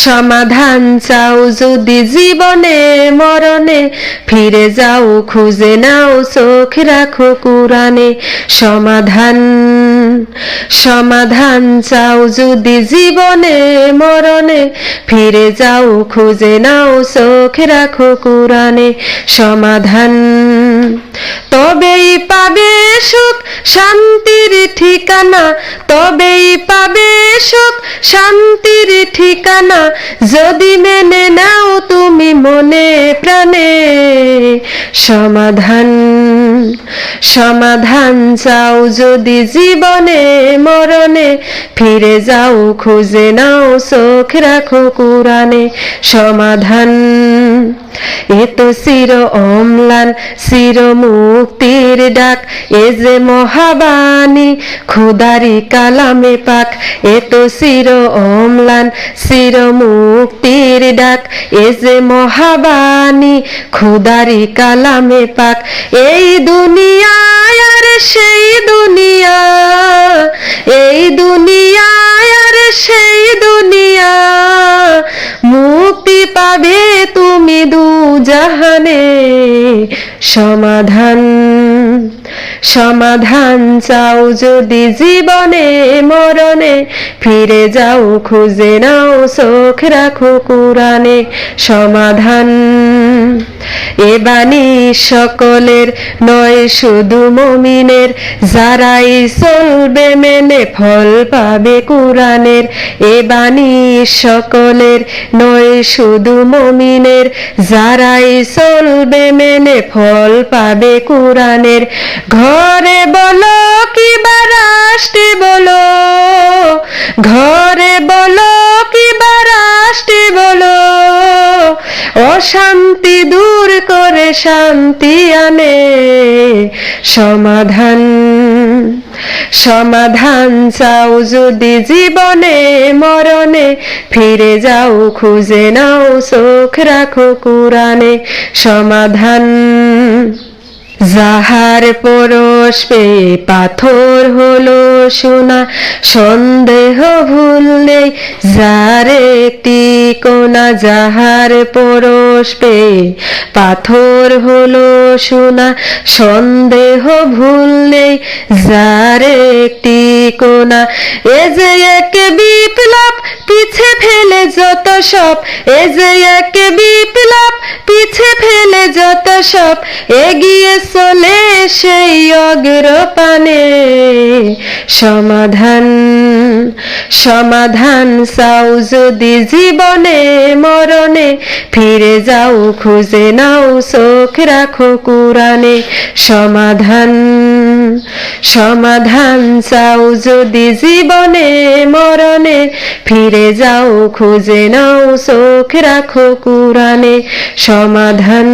সমাধান চাও যদি জীবনে মরণে, ফিরে যাও খুঁজে নাও চোখ রাখো কুরআনে। সমাধান চাও যদি জীবনে মরণে, ফিরে যাও খুঁজে নাও চোখ রাখো কুরআনে। সমাধান তবেই পাবে সুখ শান্তির ঠিকানা, তবেই পাবে সুখ শান্তির ঠিকানা, যদি মেনে নাও তুমি মনে প্রাণে। সমাধান চাও যদি জীবনে মরণে, ফিরে যাও খুঁজে নাও চোখ রাখো কুরআনে। সমাধান এ তো চির অম্লান চির মুক্তির ডাক, এ যে মহাবাণী খোদারি কালামে পাক। এ তো চির অম্লান চির মুক্তির ডাক, এ যে মহাবাণী খোদারি কালামে পাক। এই দুনিয়ায় আর সেই দুনিয়া, এই দুনিয়ায় আর সেই দুনিয়া, মুক্তি পাবে তুমি দু জাহানে। সমাধান চাও যদি জীবনে মরণে, ফিরে যাও খুঁজে নাও চোখ রাখো কুরআনে। সমাধান এ বাণী সকলের নয় শুধু মুমিনের, যারাই চলবে মেনে ফল পাবে কুরআনের। এ বাণী সকলের নয় শুধু মুমিনের, যারাই চলবে মেনে ফল পাবে কুরআনের। ঘরে বলো কিবা রাষ্ট্রে বলো, ঘরে বলো কিবা রাষ্ট্রে বলো, অশান্তি দূর করে শান্তি আনে। সমাধান চাও যদি জীবনে মরণে, ফিরে যাও খুঁজে নাও চোখ রাখো কুরআনে। সমাধান যাহার পরশ পেয়ে পাথর হলো সোনা, সন্দেহ ভুল নেই যার একটি কোনা। যাহার পরশ পেয়ে পাথর হলো সোনা, সন্দেহ ভুল নেই যার একটি কোনা। এ যে এক বিপ্লব পিছে ফেলে যত সব, এ যে এক বিপ্লব পিছে ফেলে যত সব, এগিয়ে চলে সেই অগ্রপানে। সমাধান চাও যদি জীবনে মরণে, ফিরে যাও খুঁজে নাও চোখ রাখো কুরআনে। সমাধান চাও যদি জীবনে মরণে, ফিরে যাও খুঁজে নাও চোখ রাখো কুরআনে। সমাধান।